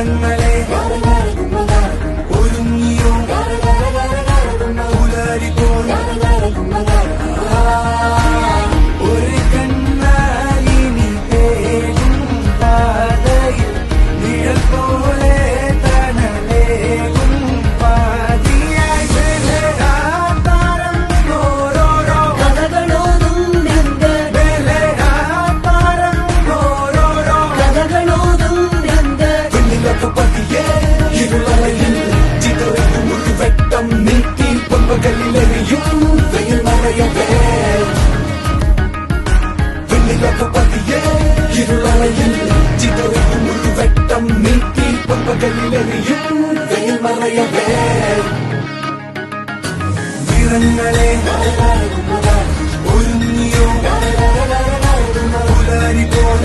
നിറങ്ങളെ ഒരുങ്ങിയോ പുലരി പോൽ ഒരു കണ്ണാലിനി തേടും പാതയിൽ നിഴൽ പോലെ തണലേകും പാതിയായി താരം ഓരോരോ കഥകളോതും രംഗ് താരം ഓരോരോ കഥകളോതും രംഗ് പെണ്ണിലൊക്കെ പതിയെ ഇരുളറയിൽ ചിതറിയും ഒരു വെട്ടം നീട്ടി പൊമ്പകലിലെറിയും വെയിൽ മറയവേ പെണ്ണിലൊക്കെ പതിയെ ഇരുളറയിൽ ചിതറിയും ഒരു വെട്ടം നീട്ടി പൊമ്പകലിലെറിയും വെയിൽ മറയവേ നിറങ്ങളെ ഒരുങ്ങിയോ പുലരി പോൽ